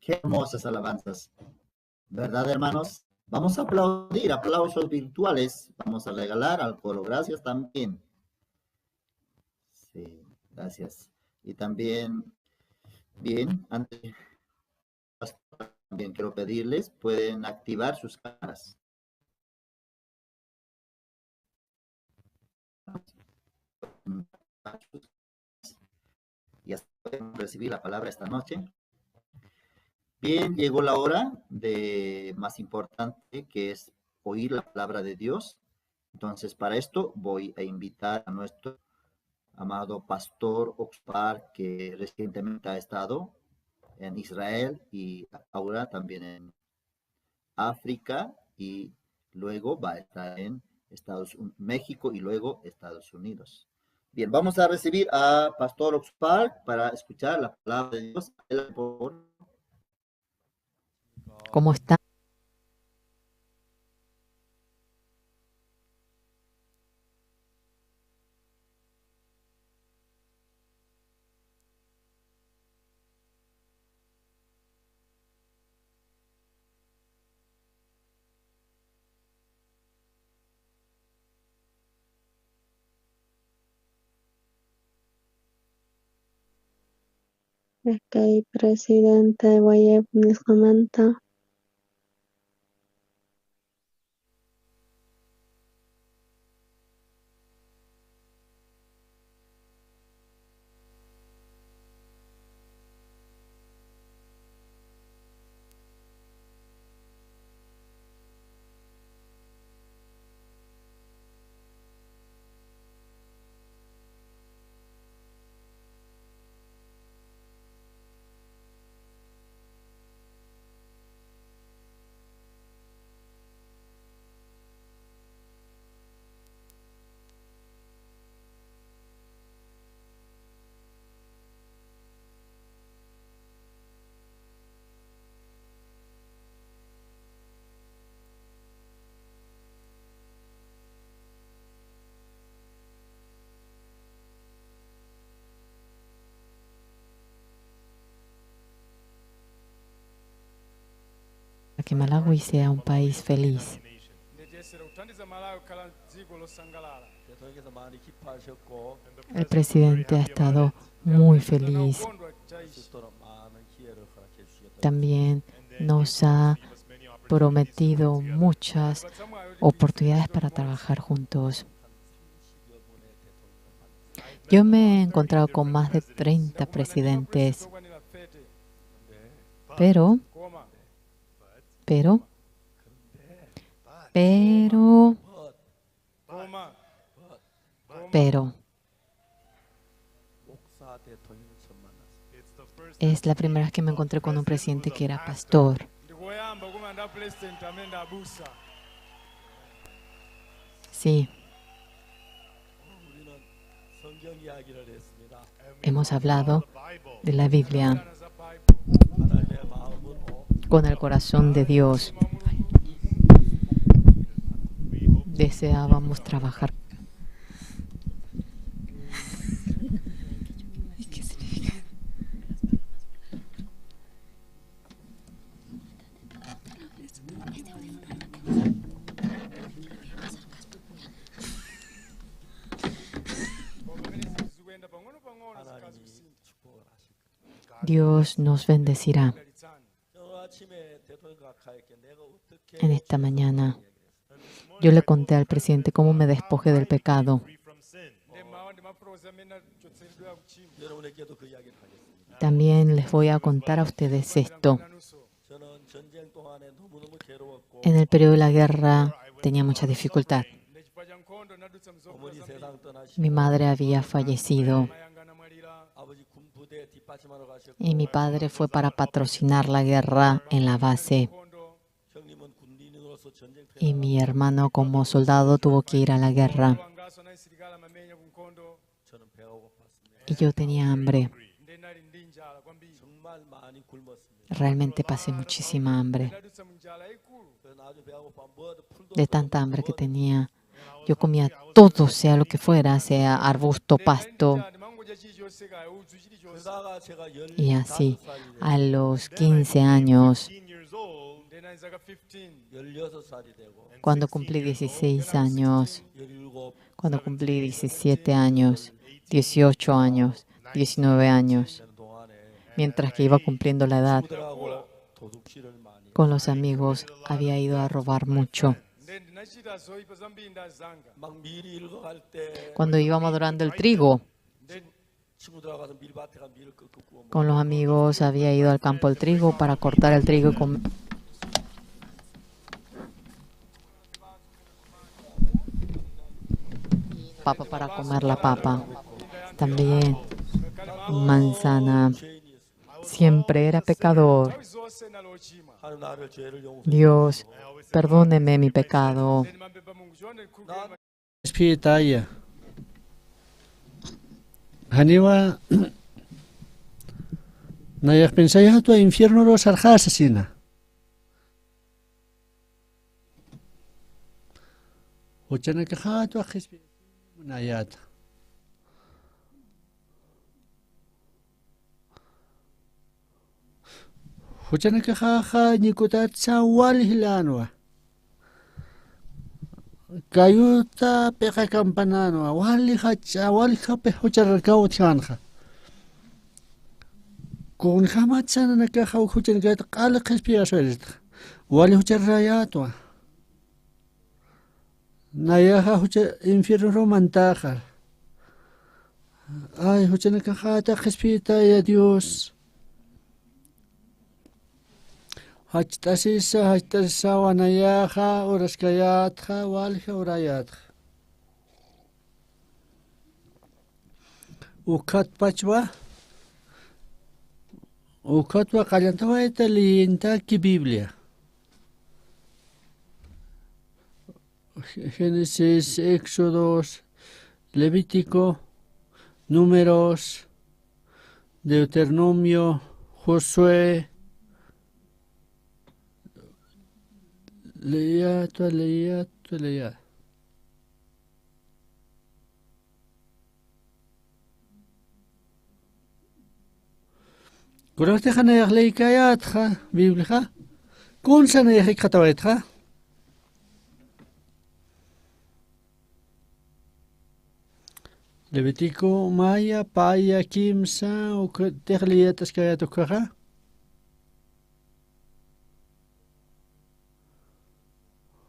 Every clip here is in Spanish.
Qué hermosas alabanzas, ¿verdad, hermanos? Vamos a aplaudir, aplausos virtuales. Vamos a regalar al coro. Gracias también. Sí, gracias. Y también, bien, antes también quiero pedirles, pueden activar sus cámaras. Y así pueden recibir la palabra esta noche. Bien, llegó la hora de más importante, que es oír la palabra de Dios. Entonces, para esto voy a invitar a nuestro amado pastor Oxpar, que recientemente ha estado en Israel y ahora también en África y luego va a estar en México y luego Estados Unidos. Bien, vamos a recibir a Pastor Oxpar para escuchar la palabra de Dios. ¿Cómo está? Presidente Wayeb Nisqamanta. Que Malawi sea un país feliz. El presidente ha estado muy feliz. También nos ha prometido muchas oportunidades para trabajar juntos. Yo me he encontrado con más de 30 presidentes, pero es la primera vez que me encontré con un presidente que era pastor. Sí, hemos hablado de la Biblia con el corazón de Dios. Deseábamos trabajar. ¿Qué significa? Dios nos bendecirá. En esta mañana yo le conté al presidente cómo me despojé del pecado. También les voy a contar a ustedes esto. En el periodo de la guerra tenía mucha dificultad. Mi madre había fallecido y mi padre fue para patrocinar la guerra en la base. Y mi hermano como soldado tuvo que ir a la guerra. Y yo tenía hambre. Realmente pasé muchísima hambre. De tanta hambre que tenía, yo comía todo, sea lo que fuera, sea arbusto, pasto. Y así, a los 15 años, cuando cumplí 16 años, cuando cumplí 17 años, 18 años, 19 años, mientras que iba cumpliendo la edad, con los amigos había ido a robar mucho. Cuando iba madurando el trigo, con los amigos había ido al campo del trigo para cortar el trigo con papa para comer la papa. También manzana. Siempre era pecador. Dios, perdóneme mi pecado. Espiritual. Haniwa nayak pensaya tu infierno los arja asesina. Ochana que ha tu ajispi nayat. Ochana que ha nikutat sawal hilanwa. Kayuta peka campanano, wali pe hochar kau tianha. Kun hamatsana na ka hau huchan gat qala qespia sorit. Wali hochar rayatwa. Nayaha hucha infierno romantaja. Ay huchan ka hata qespita ya Dios. Hachtasisa wanayaha uraskayatha walha urayatha. Ukatwa qalantawa ita liyinta ki Biblia. Génesis, Éxodos, Levítico, Números, Deuteronomio, Josué. Leía. Kurang khana yak leikayat kha Biblia kha. Kung sa na yak katawait kha. Levítico, Maya, Paya, Kimsa, o tegliyat askayat ukha.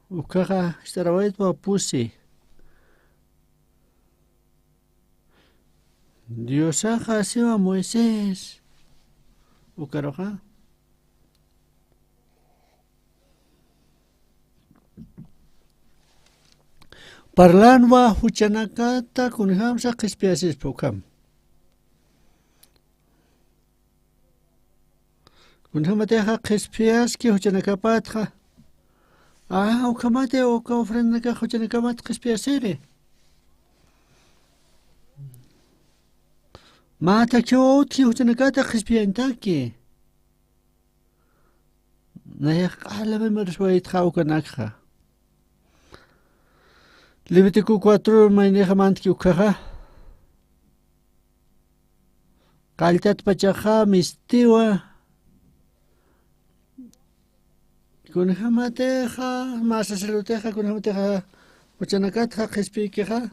Ukha starawait wa pusi. Dios ha sido a Moisés. Ukaroja. Parlan wa huchanakata kunham sa kispiasis pokam. Kunhamate ha kispias ki huchanakapatha. Ukamate o ka ofrenda ka huchanakamat kispiasire. Mata kyo ki huchanakata kispiantaki. Nayak alaman marswait khaukanakha. Levítico 4 maineja mantki ukhaja. Kaltat pachaja mistiwa. Kunhamateja, masasaluteja, kunhamateja, huchanakatja, kispikeja.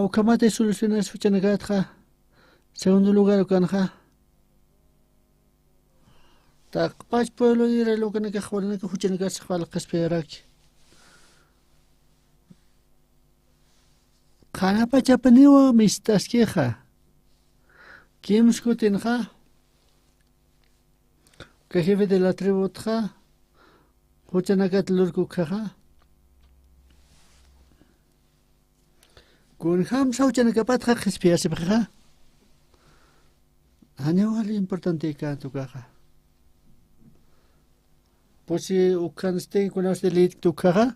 Ukamate soluciones huchanakatja. Segundo lugar ukanja. Takpach pueblo dire lo que naka khwalna ka huchanakat sa khwal qasperaki. Khana pa chapaniwa mistaskeja. Kim skutinja. Que jefe de la tribu tja. Huchanakat lurkukja. Kun hamsa huchanakapat ja qispiasibja. Hanewali importante ka tukaja. Pues si ukanste con este lit tu caja.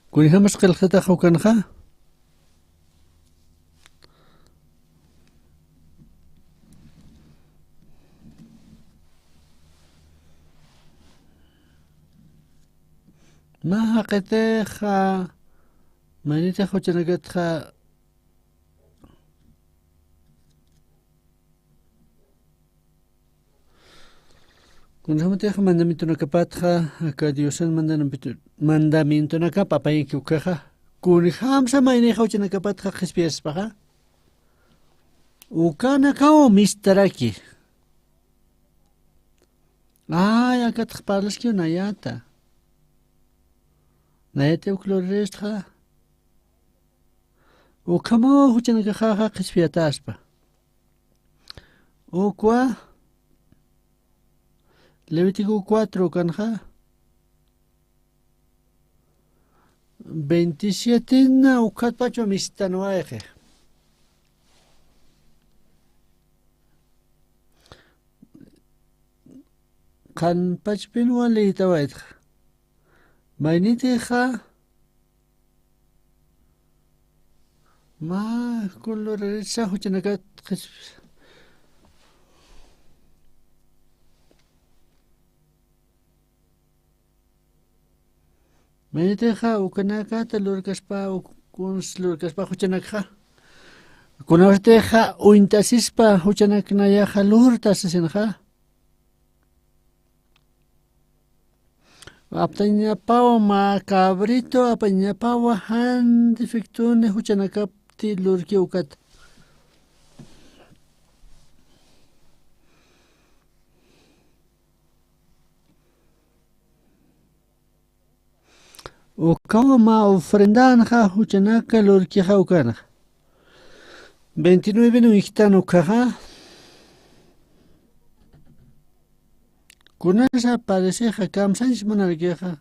Con hemos que el jeta ukanja. Mahaqeteja, manita huchanagatja. Kunhamuteja mandamiento nakapatja, acá Diosan mandamiento nakapa, papayiki ukaja. Kunhamsa maineja huchanakapatja jespiaspaja. Ukana kao mistaraki. Ay, acá te parlas que una yata. Nayate uklorestja. Ukamo huchanakajaja jespiataspa. Ukwa. Levítico 4, canja. 27 na ukat pacho mistanoaje. Kan pachpin wali tawait. Mainiteja. Ma coloresa huchanakat. Mainiteja ukanaka talurkaspa ukuns lurkaspa huchanakja. Kunawarteja uintasispa huchanaknayaja lurtasasinja. Aptañapawa ma cabrito apañapawa han defectune huchanakapti lurki ukat. Ukawa ma ofrendanja huchanaka lurki haukana. 29 no iktano kaja. Kunasa pareceja kamsais monarqueja.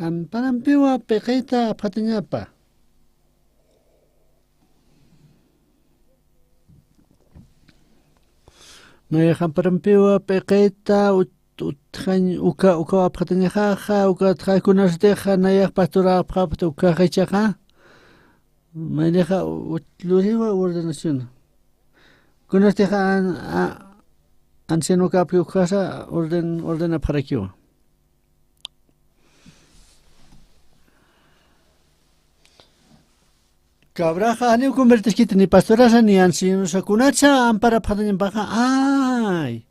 Amparampiwa pequeta apatañapa. Me amparampiwa pequeta uka apatañajaja uka tjaikunarteja nayak pastora apjapta uka hechaja. Maneja luriwa ordenación. Kunarteja anciano capi ukasa ordena para kiwa. Cabraja ni convertes kit ni pastorasa ni anciano sakunacha ampara padañampaja. Ay.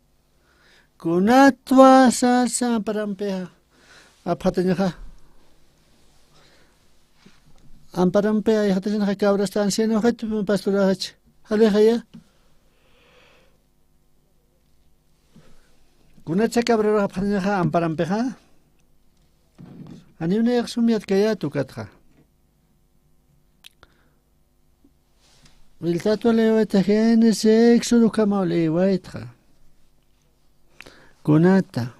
Kunatwa sasa amparampeja. Apatañaja. Amparampeja y hatañaja cabra está anciano het pastorasa. Aleja ya. Kunacha cabra apatañaja amparampeja. Ani una yaxumiat kaya tukatja. El tato leweta genes éxodo kama lewaitra. Kunata.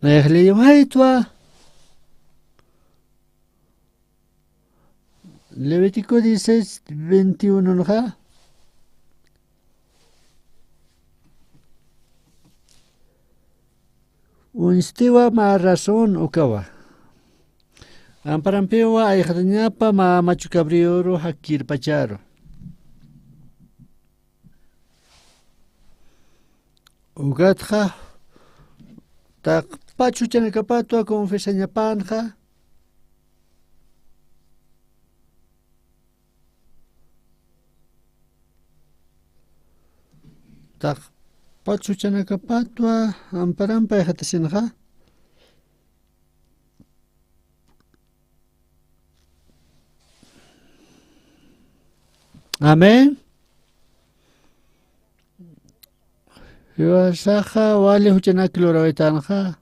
Lewaitwa. Levítico 16, 21 ¿no? Unstiwa ma razón ukawa. Amparampewa ay hatañapa ma machucabrioro hakir pacharo. Ugatja tak pachu chanakapatua confesañapanja. Tak pachu chanakapatua amparampa hatasinja. Amén. Yuasaja wale huchanak lorawetanja.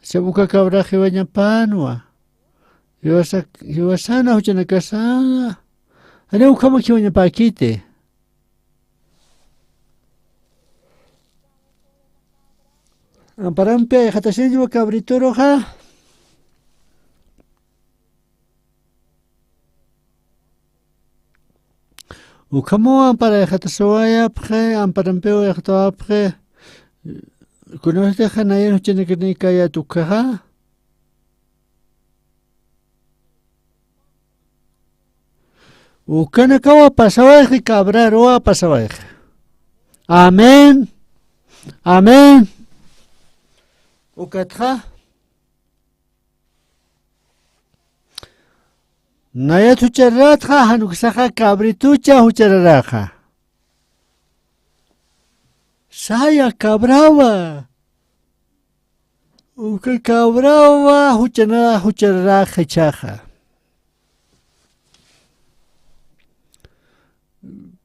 Sabuka cabra jiwaña panwa. Yuasana huchanakasa. Ane ukama jiwaña pakite. Amparampe hatasinjwa cabritoroja. Ukamo ampara hatasoaya pje amparampeo hataapje Kunaste hanayan huchanakani kaya tukaha. Ukana kawa pasawaje cabraroa pasawaje. Amén. Amén. Ukatha. Nayat hucharatha hanuksaha cabritucha huchararaja. Saya cabrava. Uka cabrava huchana huchararaja chaja.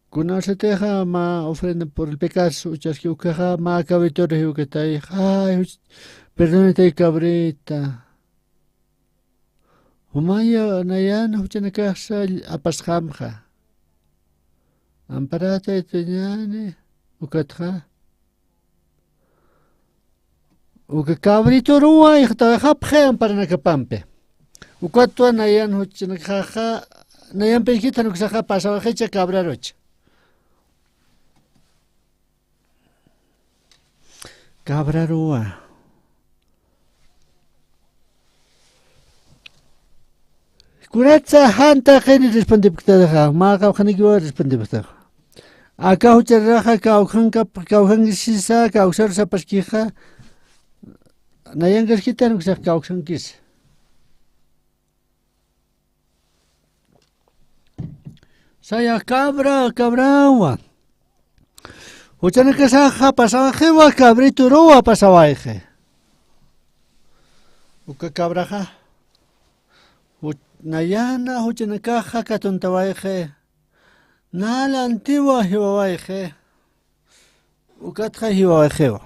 Conoce teja ma ofrenda por el pecado, que ukaja ma cabritore ukatai. Ay, perdónate cabrita. Humaya nayan huchanakasa apashamja. Amparata iteñane ukatja. Uka cabrito rua ikhtaja pje amparanakapampe. Ukatwa nayan huchanakaja nayan penjita nuksaja pasawajecha cabrarocha. Cabrarua. Curatza hanta geni responde pictaja, maga janigiwa responde pictaja. Acá hucharraja kaujan sisa kausar sapasquija. Nayan gasquita nuksa kaujan kis. Saya cabrawa. Huchanakasaja pasawaje wa cabrito roa pasawaje. Uka cabraja. Nayana huchanakaja katuntawaje. Nala antigua hiwawaje. Ukatja hiwawaje.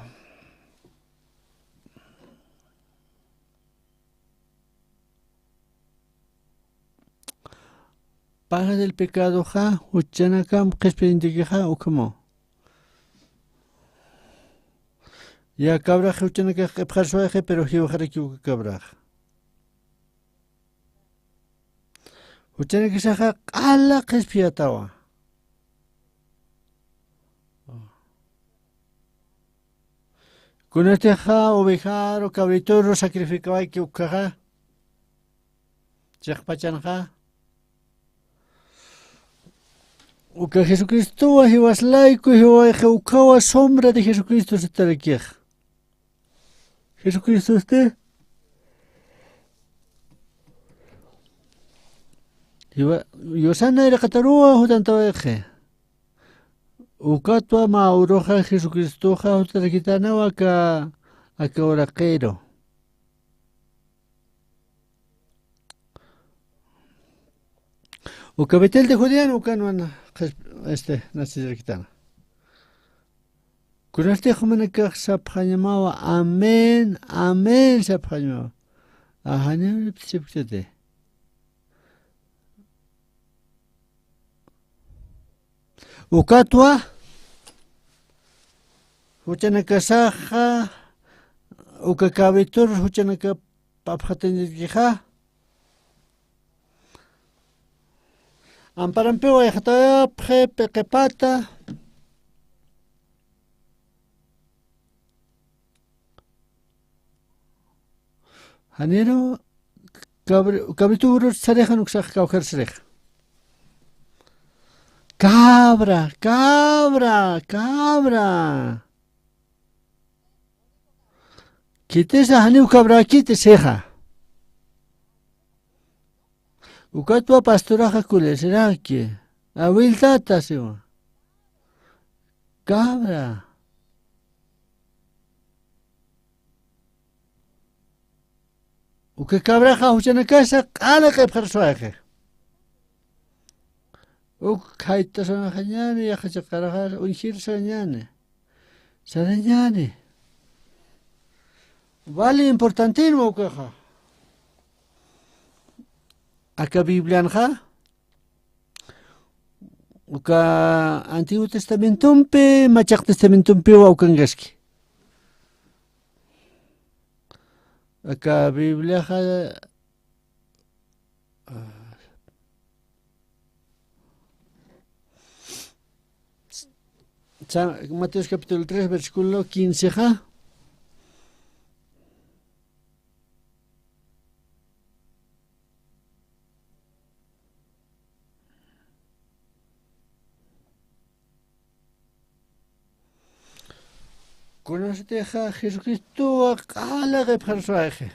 Paga del pecado ja, huchanakam qesperintiquija ukamo. Ya cabra huchanaka qepjarsuaje pero hiwajaraki uka cabra. Huchanaka saja qala qespiatawa. Kunateja ovejar o cabritorro sacrificaba que ukaja. Chakpachanja. Uka Jesucristo hiwas laico hiwaje ukawa sombra de Jesucristo se tarakiej. Jesucristo usted. Yosana era catarua hutantawaje. Ukatwa mauroja Jesucristo ja utarakitana waka akaoraqero. Ukabetel de Judean ukanwana nacidarakitana. Kunaste humanakaj sapjanyamawa amén amén sapjanyamawa. Ahanya psipchate. Ukatwa huchanakasaja ukakabitur huchanaka papjatenjija amparampewa yajataya pje peqepata hanero cabritur sareja nuksaj kaujer sareja. Cabra, cabra, cabra. Quítese a Haniu cabra, quítese. Ukatwa pastoraja culesera que. Abuel tata se va. Cabra. Uka cabra ja huchana casa, ala que persuaje. Kaita sana kanyane ya kachakaraja unshir sanyane. Saranyane. Vale importantísimo ukaja. Aka Biblianja. Uka Antiguo Testamentumpe, Machak Testamentumpe wa ukangaski. Aka Bibliaja Mateos capítulo 3, versículo 15. ¿Ja? Conocete a Jesucristo a cada personaje.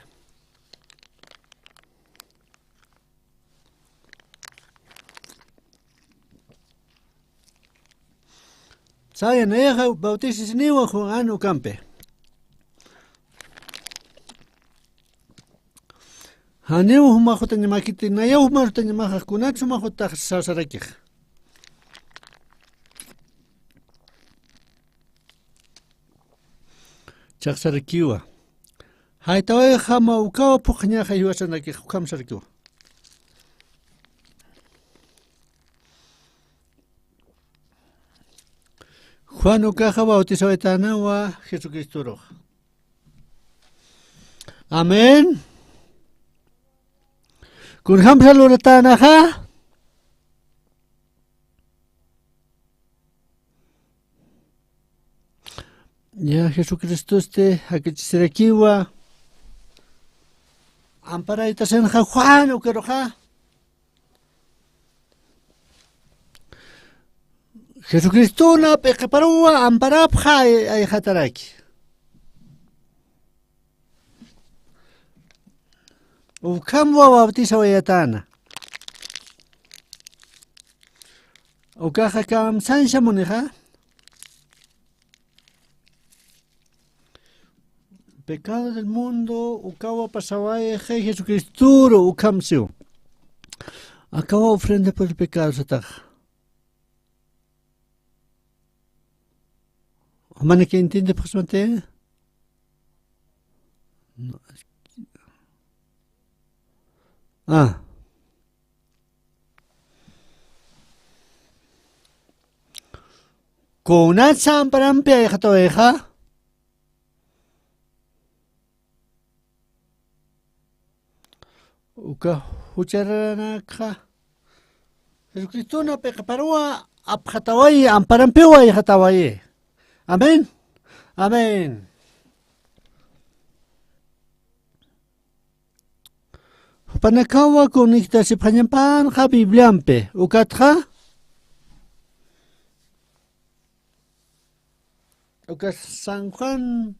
Saya neja bautisis niwa Juan anu campe. Haneu humajuta nyamakiti nayaw humajuta nyamaka kunatsu majuta sasarakih. Chaksarakiwa. Haitawai hama ukawa pukhnya khayuasanakih kamsarakiwa. Juan ukaja bautizó etana wa Jesucristo. Amén. Kurham saluratana ha. Ya Jesucristo hakichiserakiwa. Amparaita senja Juan ukeroja. Jesucristo na pekeparua amparapja ay hataraki. Ukamwa bautiza wayatana. Ukaja kam sansha munija. Pecado del mundo, ukawa pasawai Jesucristo ukamsiu. Acaba ofrenda por el pecado sataja. ¿Humana que entiende próximamente? No. Kunat samparampi ay katoeja. Uka hucharanaka. Jesucristo na pekaparua aphatawai amparampi ay hatawai. Amén. Amén. Panakawa conecta si panyampan ha Bibliampe. Ukatha. Ukas San Juan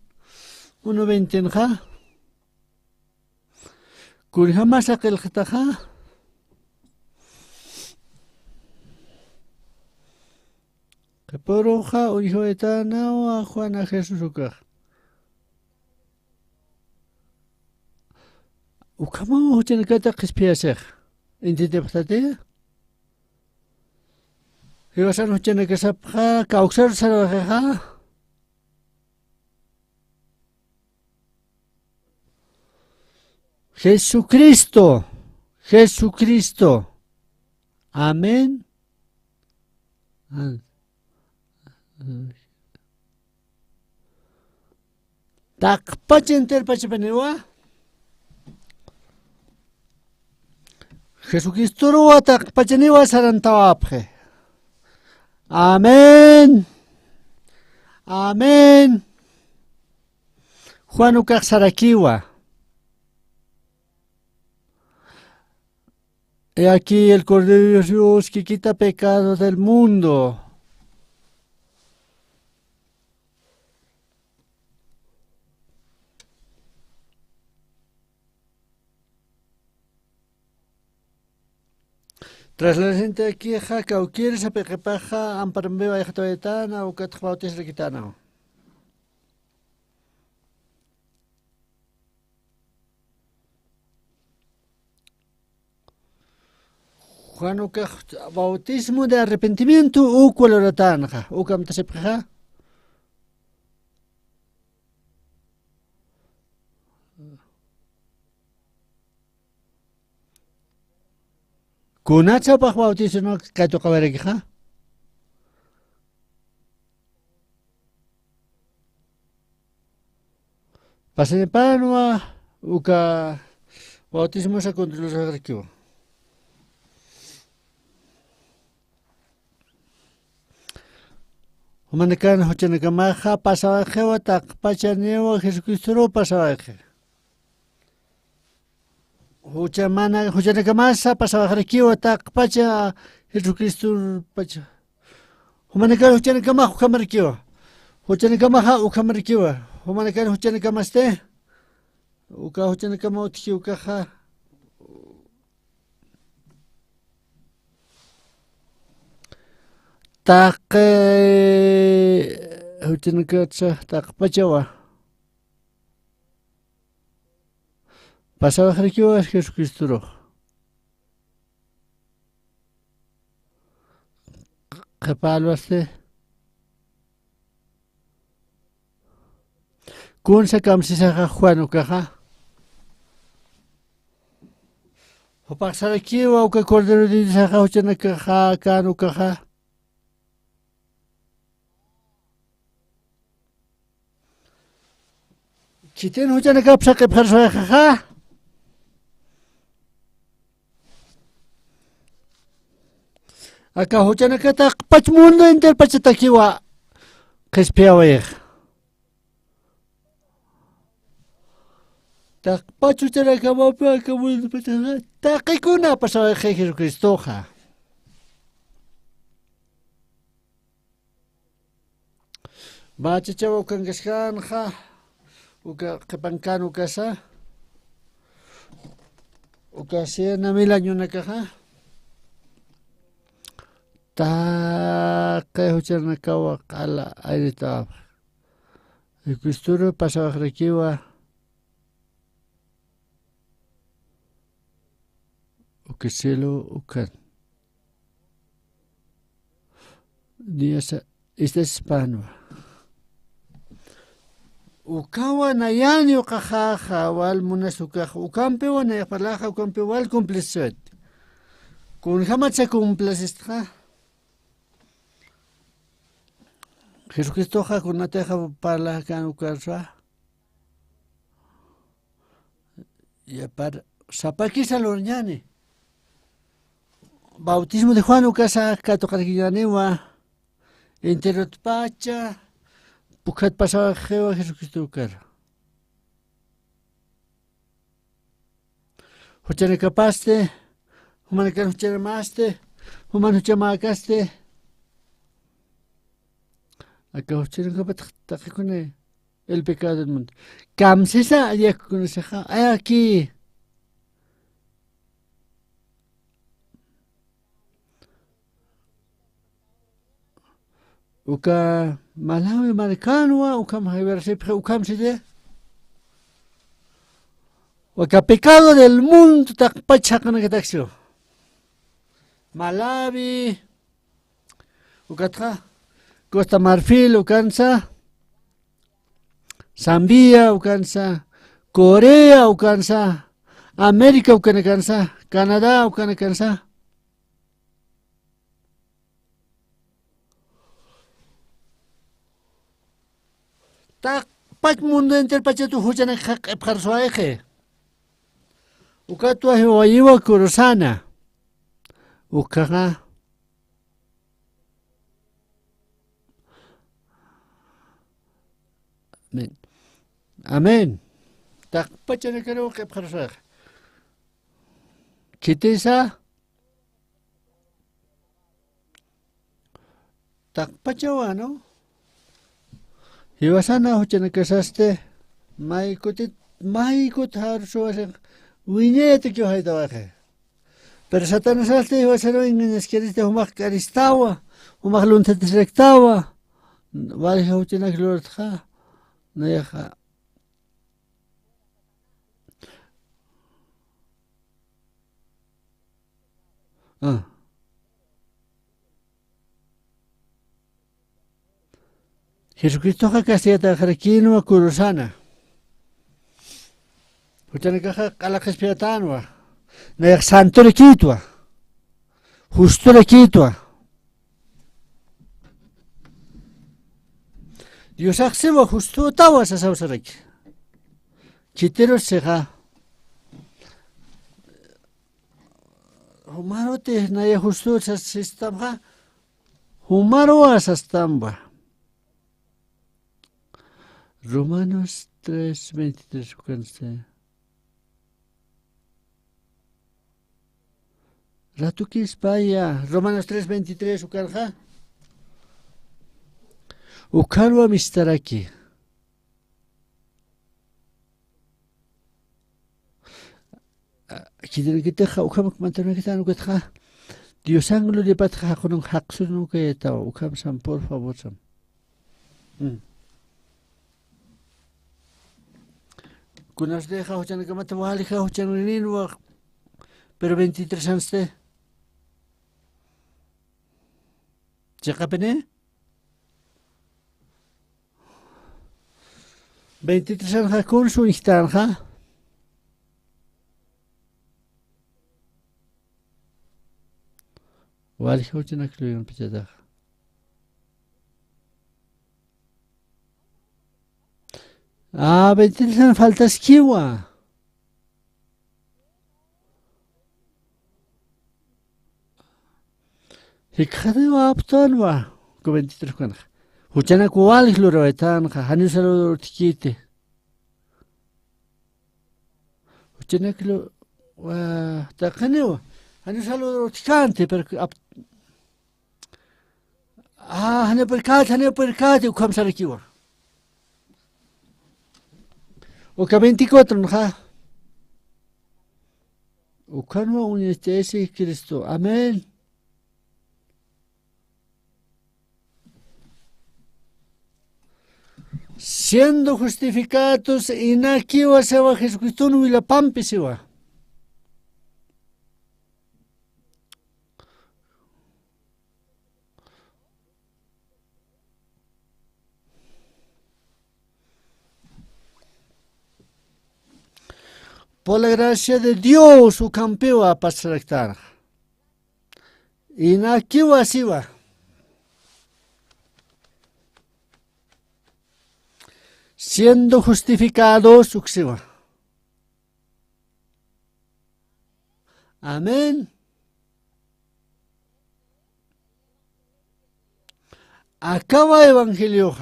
1:20 ha. Kurhamasa kel khataha. Kaporoja hijo etana wa Juan a Jesús ukaj. Ukama huchen kata qispiasej. Intente bastante. Iwasan huchen kasapja kauxar saraja. Jesucristo. Jesucristo. Amén. Tak pachenter pachapaniwa. Jesucristo ruwa tak pachaniwa sarantawapje. Amén. Amén. Juan ukak sarakiwa. He aquí el Cordero de Dios que quita pecados del mundo. Tras la gente aquí, jaca o quieres a pequepaja, amparambeo a jatoetana o catjautis requitana. Juan uka bautismo de arrepentimiento o cualoratanja, o camtasepja. Kunacha pa bautismo no kato kabarekja. Pasen panua uka bautismo sa contra los arquivos. Humanakan huchanakamaja pasawajewa takpachanewa Jesucristo pasawaje. Huchanakamasa pasawajrekiwa takpacha Jesucristo pacha. Humanakan huchanakamaja ukamarkiwa. Huchanakamaja ukamarkiwa. Humanakan huchanakamaste. Huchanakama utki ukaja. Huchanakatsa takpachawa. Pasawajrekiwa Jesucristo. Kapalwaste. Kunsa kamsisaja Juan ukaja. Hupasarakiwa uka cordero de saja huchanakaja kan ukaja. Chiten huchanakapsa kepjarsoajaja. Acá huchanakata pachmundo enter pachatakiwa kespiawej. Tak pachuchanakama pakamundo pachatakiwa. Takikuna pasawej Jesucristoja. Bachachawa ukankashkanja. Uka kepankan ukasa. Uka 100,000 años nakaja. Taque huchanakawa ala airita. Jesucristo pasawajrekiwa. Ukeselo ukan. Niasa esta hispanwa. Ukawa nayani ukajaja wal munasukaja. Ukampewa nayapalaja ukampewa wal cumplesuet. Kun jamatsa cumplasistja. Jesucristo ja kunateja parlaja kan ukarsa. Ya para sapakisa lorñani. Bautismo de Juan ukasa katokarkiñaniwa. Enterot pacha. Pukat pasaba jewa Jesucristo ukar. Huchanakapaste. Humanakan huchanamaste. Human huchamakaste. Acá huchanakapatakune el pecado del mundo. Kamsesa ya kunaseja. Aquí. Uka Malawi Maricanua, ukam Iberasipre, ukam side. Uka pecado del mundo takpachakana kataxio. Malawi, ukatra, Costa Marfil, ukansa, Zambia, ukansa, Corea, ukansa, América, ukanakansa, Canadá, ukanakansa. Tak pach mundo enter pachatu huchana epjarsoaje. Ukatua hiwayiwa kurusana. Ukaga. Amen. Amen. Tak pachana karo epjarsoaje. Chitisa. Tak pachawa, ¿no? Iwasana huchanakasaste maikut harsuasen wiñete que haitawaje. Pero satanasaste iwasano ingeneskeriste humak karistawa, humak luntetesrektawa. Vale huchanak lortja, nayaja. Jesucristo ja caseta jarquino kurusana. Huchanakaja alajespiatanwa. Nayak santo lekitwa. Justo lekitwa. Dios akseba justo tawa sa sausarek. Chitero sega. Humarote naya justo sa sistamha. Humaro asastamba. Romanos 3:23 ukanste. Ratukis paya. Romanos 3:23 ukarja. Ukarwa mistaraki. Kidrikiteja ukamak mantenekitano ketja. Dios ángulo de patja con un haxun que ta ukam sam por favor sam. Kunas deja hujan que mata wali ja hujan rinwa. Pero 23 anste. ¿Checa pene? 23 anja con su instancia. Wali ja hujan akluyon pichada. Ah, 23 anja falta esquiva. Hikade wa apton wa. Ko 23 kan. Hujan aku wali luro etan ka hanusalo tikite. Hujan aku wa takanewa. Hanusalo tikante per hane perkat ukam sarakiwa. Oka 24 nja. Ukanwa unestesi Cristo. Amén. Siendo justificados inakiwa sewa Jesucristo no la pampi sewa. Por la gracia de Dios, su campeón a pasar. Inakiwa sewa. Siendo justificados, uxiwa. Amén. Acaba evangelio.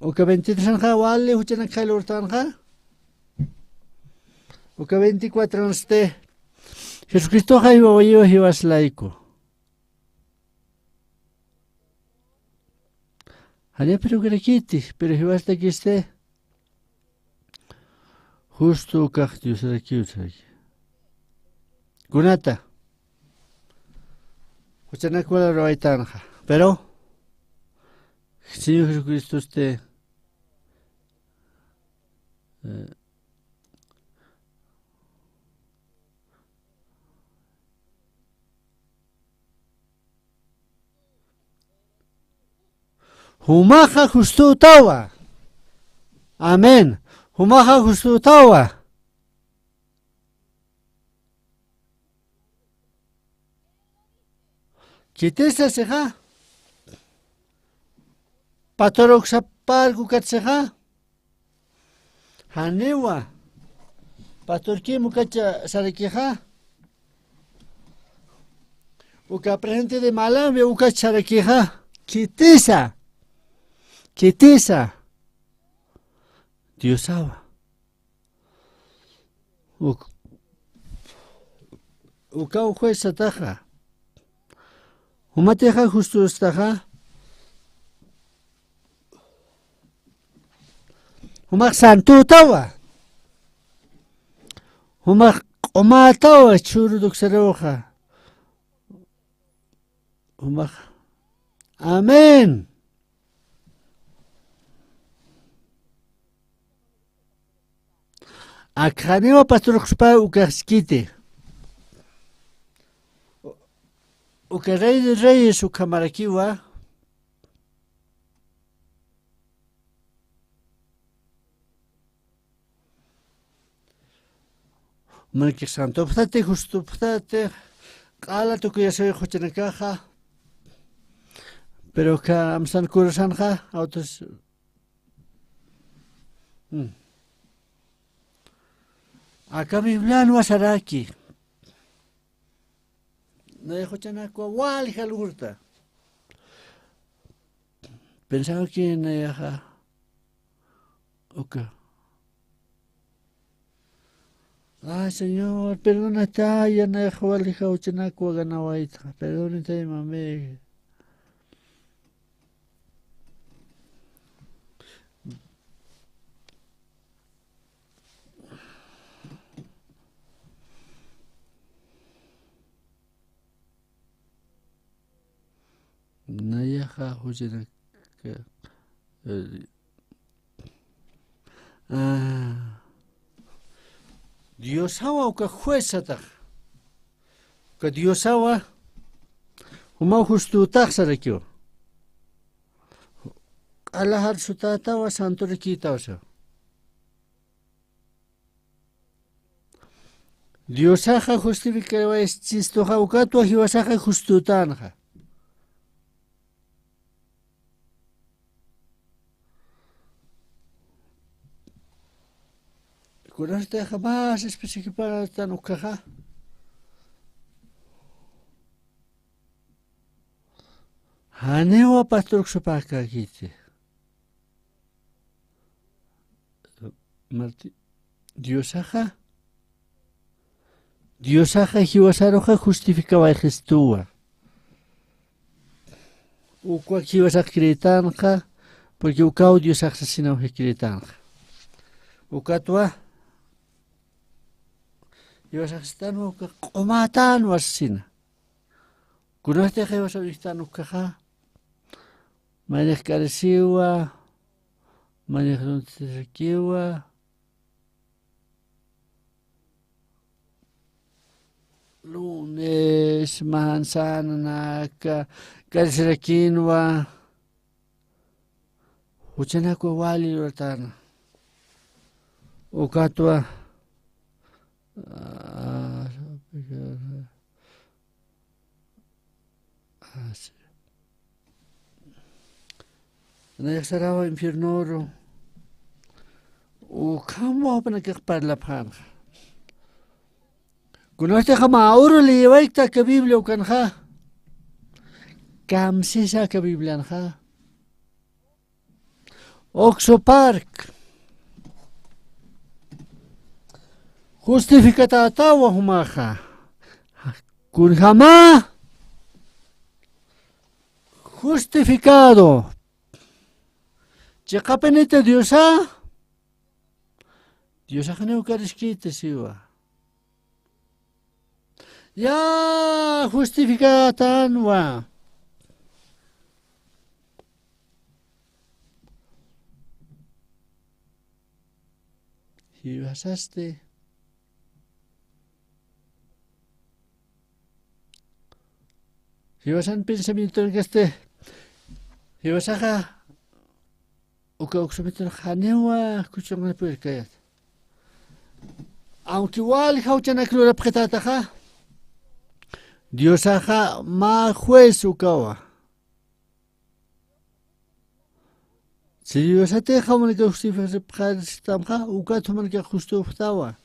Oka 23 anja wale huchana kailo urtanja. Oka 24 anste. Jesucristo jaiwa wayo hiwas laico. Hanya pero grekiti, pero hiwas de kiste. Justo kaktius rakiutsaki. Gunata. Huchana kuala roaitanja. Pero Señor Jesucristo usted Humaja justo tawa. Amén. Humaja justo tawa. Kitesa seja. Patorok sapar kukatseja. Hanewa. Patorki mukacha sarakeja. Uka presente de malambe ukacha sarakeja. Kitesa. Kitesa. Dios sabe. Uka juez sataja. Umateja justo estaja. Umak santu tawa. Umak tawa churu duxeroja. Umak. Amén. Akhaneva pastor xpa ukaskite. Uka rey de reyes ukamarakiwa. Marque santo ptate justo ptate. Qala tu que soy juchenakaja. Pero que amsan kurasanja autos. Acá mi plan no asaraki. No dejo chanakwa wal halurta. Pensaba que nayaja. Ok. Ay, Señor, perdónate, ya nayaja walija uchanaku ganawaita. Perdónate, mami. Nayaja uchanaku. Diosawa uka juezataq. Uka Diosawa uma justutaq sarakyo. Alahar sutatawa santurikitawsa. Diosaja justificawa chistoja ukatwa hiwasaja justutanja. Kurasta jamás especificada tan ukaja. Hanewa pastor supaka kiti. Diosaja hiwasaroja justificaba gestua. Ukwa hiwasak kiritanja porque ukao Diosaja asesina kiritanja. Ukatwa hiwasakstan uka qomatan wasina. Kunasta hiwasakstan ukaja. Manej karesiwa, manej notsekiwa. Lunes, manzana, naka, kareserakinwa. Uchanakwa wali rotana. Ukatwa. Nayaksarawa infiernoro. Ukamo panakakparlapanja. Kunoste jama oro liwaikta ka Biblia ukanja. Kamsisa ka Biblia anja. Oxo Park. Justificata tawa humaja. Kunjama. Justificado. Chekapenete Diosa. Diosa jane ukariskite siwa. Ya justificatanwa. Hiwasaste. Hiwasan pensamiento en que este. Hiwasaja. Uka uksumito janewa kuchonga puerkayat. Aunque igual jauchana que lo pretataja. Diosaja ma juez ukawa. Si Diosate jamón que justifica ukatumán que justificaba.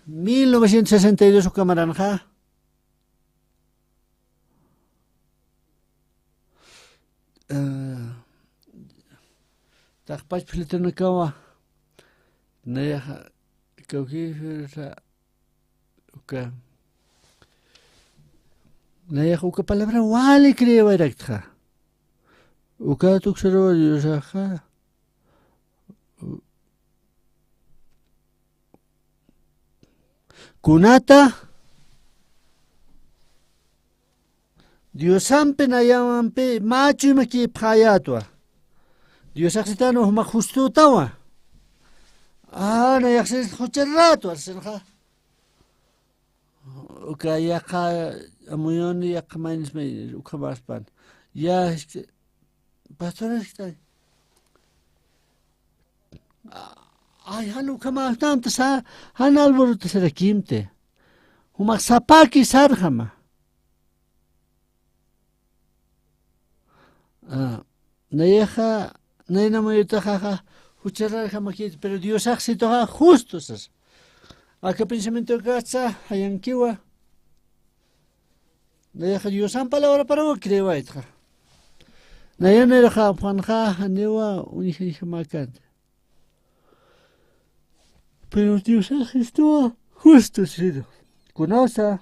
1962 ukamaranja. Takpach pilitana kawa. Naya kauki uka. Naya uka palabra wali creo directa. Uka tuksero Diosaja. Kunata. Diosampe nayamampe machu maki phayatwa. Diosaxitano huma justo tawa. Nayaxis hucherrato arsenja. Uka yaqa amuyoni yaqa mainis me uka baspan. Ya pastor está. Ay hanu kama tanta sa han alboro tserakimte. Huma sapaki sarjama. Nayeja nayna moyota jaja hucherrar jamakit pero Dios axitoja justos. Aka pensamiento gatsa hayankiwa. Nayeja Dios an palabra para o creo aitja. Nayanera Japanja, Hanewa, Unijamacan. Pero Dios estuvo justo, sido. Conoce.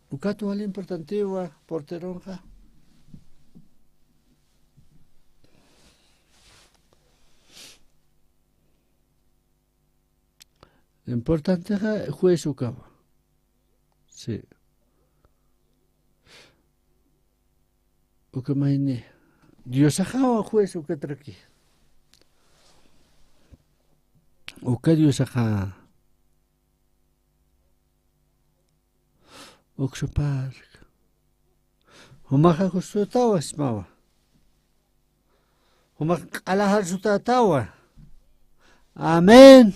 Ucato al importantiva, porteronja. Lo importante es juez ucaba. Sí. Ucamaine. Dios ajaba juez ucatraqui. Uca Dios ajá. Uxupar. Humaja justo tawa smawa. Humaja alahar suta tawa. Amén.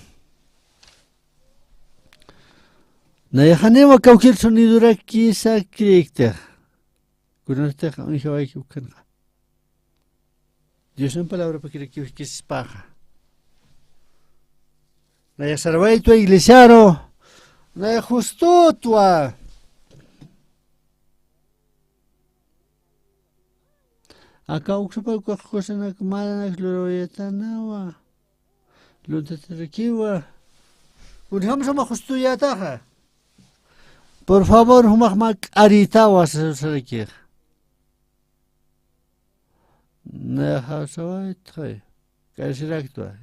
Nayahanema kaukir sonidura kisa krikta. Kunoste un hijo que ukanga. Dios en palabra para que es paja. Nayasarvay tu iglesiaro. Nayajusto tua. Acá uxapa cosa na mala na glorieta nawa. Lunta terekiwa. Unham sama justo ya taja. Por favor, humak aritawa serekir. Na sawai tre. Casirectua.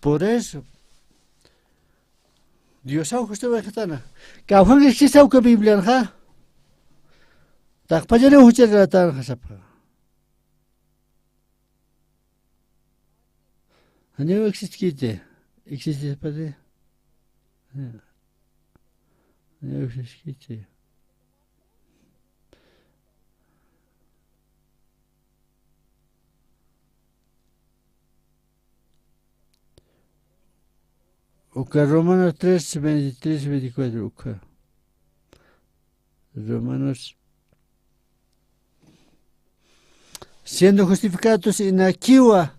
Por eso Dios ha justo vegetana. Ka fun existe que Biblia ha. Tak pajale huche ratan hasapa. Ane existe kite. Existe pade. Ne existe kite. Uca Romanos 3, 23, 24. Uca. Romanos. Siendo justificados en Akiwa.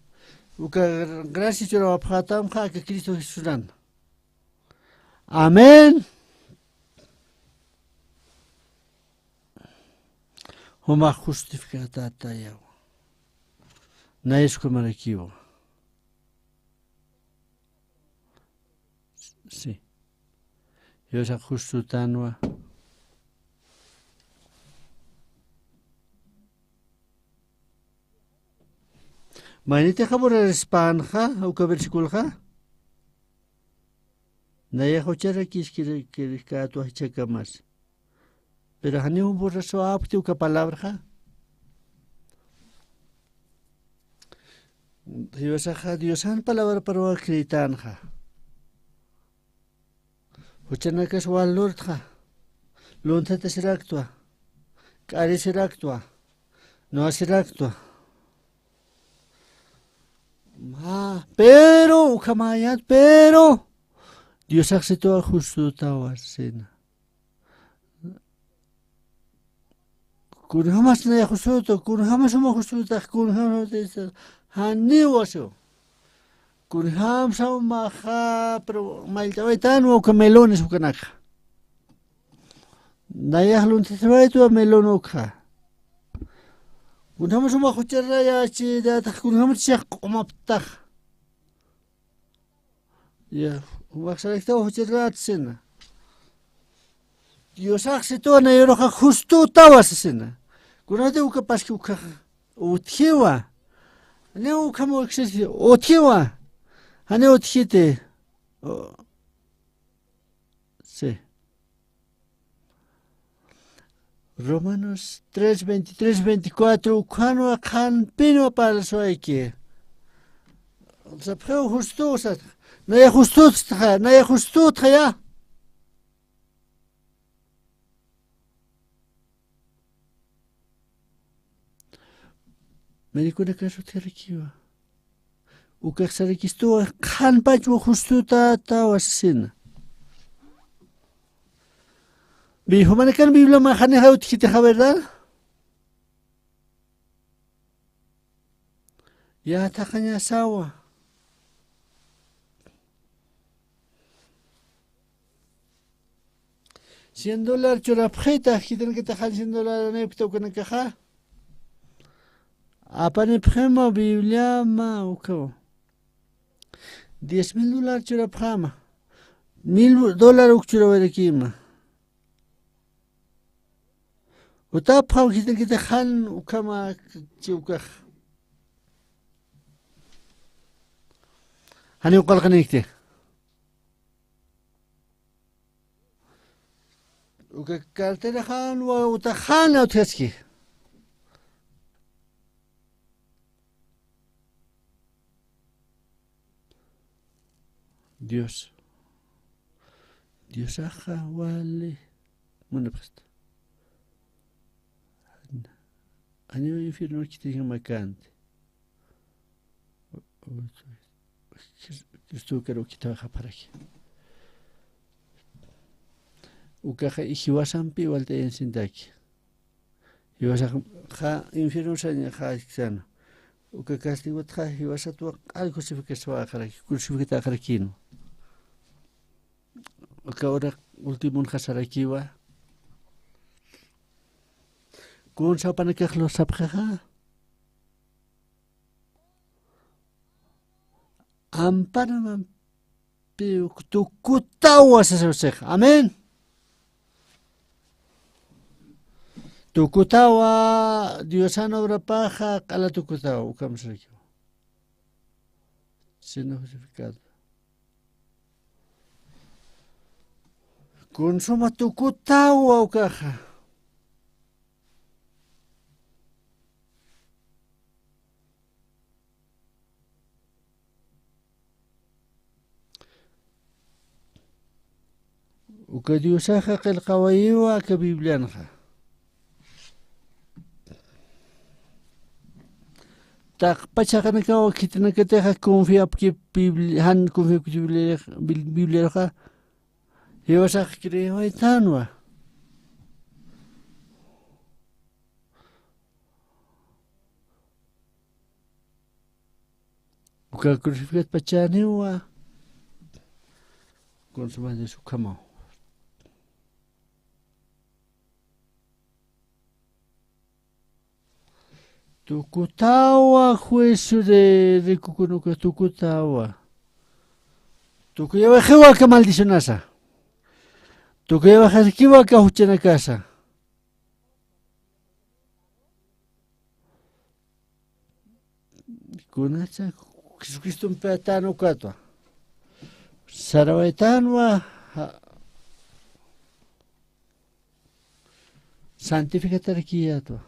Uca gracias a la patam que Cristo Jesús dan. Amén. Homa justificada tayawa. Na es como Akiwa. Sí. Yo sa justo tanwa. Manite jabor espanja o que versiculja. Naya hochera que ka tu checa más. Pero hani un borraso apti uka palabra. Dios han palabra para acreditanja. Hochena que es walurja. Lunta te será actua. Cari será actua. No será actua. Pero, ukamayat, pero Dios aceptó a justo tawasena. Kun hamas na justo, kun hamas uma justo, kun hamas haniwaso. Kun hamas uma ha, pero maltawetan o camelones ukanaka. Naya luntetu melon ukha. Kun hamas uma juchera ya chi da kun hamas chak umaptak. Ya, waxalekta juchera tsena. Dios aceptó na yoroja justo tawasena. Kunate uka paski uka uthiwa. Ne uka mo existe uthiwa. Hane uthite. Sí. Romanos 3, 23, 24. Ukano akan pino para soike. Se preo justo sa. Na ya justo tra, na ya justo tra ya. Me dijo de caso terekiwa. Uka sarekisto kan pacho justo ta wasina. Bijo manekan Biblia mahane ha utkite ha verdad? Ya takanya sawa. $100 churapjita, quitan que te jan $100 nepto con el caja. Apane pjema Biblia ma uko. $10,000 churapjama. $1,000 ukchuraverekima. Utapjam quitan que te jan ukama chiukaj. Hani uqalqanikte. Uka cartera jan wa utajan autjeski. Dios aja wale. Bueno pues. Año infierno que tenga macante. Esto creo que trabaja para aquí. Ukaja ijiwasampi walte en sindaki. Iwasa ja infierno saña ja xana. Uka castigo tra iwasa tu algo se que se va a jaraki, kursifikita jarakino. Uka ahora último un jasarakiwa. Kun sa panakajlo sapjaja. Amparaman piuk tukutawa sasosej. Amén. Tukutawa Diosano obra paja ala tukutawa ukamsrekyo. Siendo justificado. Consuma tukutawa ukaja. Uka Diosaja qilqawayuwa ka Biblianja. Tak pachakanakawa kitanakateja confía que han confía que Biblia Diosaja creo tanwa. Uka crucificat pachaniwa consuma de su cama. Tukutawa juicio de kukunuka tukutawa. Tukuyawa jewa ka maldicionasa. Tukuyawa jaskiwa ka huchana casa. Kunacha Jesucristo peatano katwa. Sarawaitanwa santificatarkiatwa.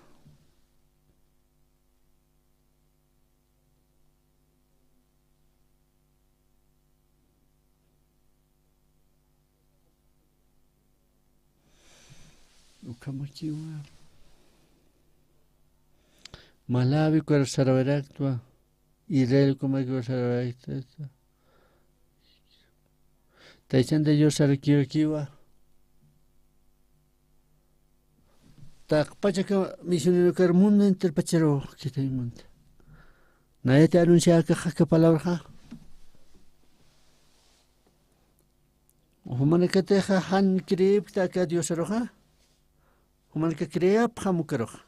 Ukamakiwa Malawi kwa saraveraktua Israel kuma kwa saraveraktua Taichanda yo sarakiwa Tak pachaka misionero kar mundo enter pachero kita imunta Nadie te anuncia que palabra Humana que te han creído que Dios roja Humana que crea pamukaroja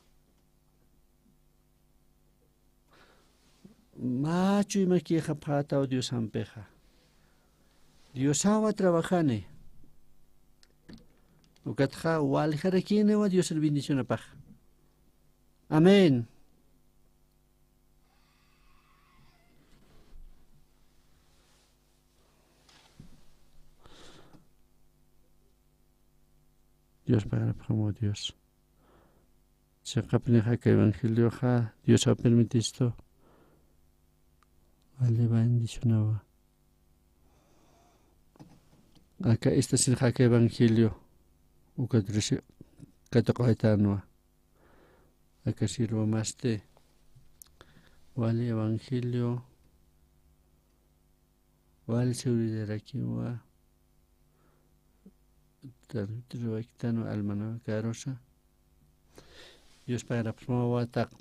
Macho y maquieja pata o Dios ampeja. Dios awa trabajane. Ukatja wal jarakine wa Dios el bendición paja. Amén. Dios pagará como Dios. Se capneja que evangelio ja Dios ha permitido esto. Vale bendicionaba. Acá esta es el jaque evangelio. Ukatrisi katoqaitanwa. Acá sirvo más de. Vale evangelio. Vale seguridad aquí wa. Tartiro almana carosa. Dios para promover tak.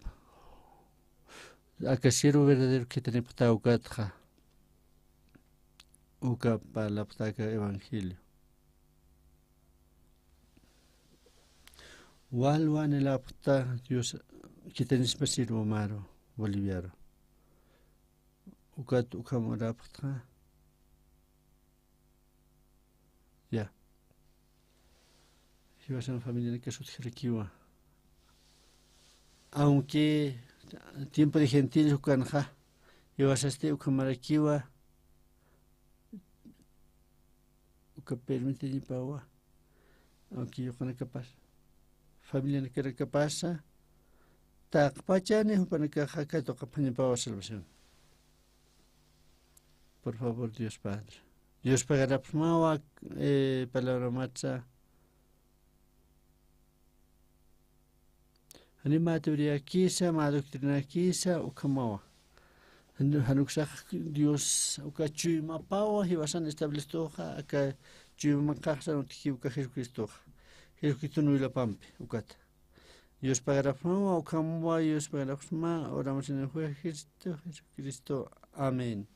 Acá sirvo verdadero que tenemos taugatja. Uka para la evangelio. Walwa nelapta Dios kitanis pasirwo maro boliviaro. Ukat ukamorapta. Ya. Ibas en familia de Casut Jeriquiwa. Aunque tiempo de gentiles ukanja, ibas a este ukamaraquiwa, uka permite ni paua, aunque yo con capaz. Familia no quiere capaz, ta pachane para que jaca toca ni paua salvación. Por favor, Dios Padre. Dios pagará mawa palabra matza. Anima teoría quisa, ma doctrina quisa, ukamawa. Hanuksak Dios ukachu mapawa hibasan establishtoja aka chu makaksa no tikiuka Jesucristo. Jesucristo no la pampe ukata. Dios pagará mawa ukamawa Dios pagará ma oramos en el Jesucristo. Amén.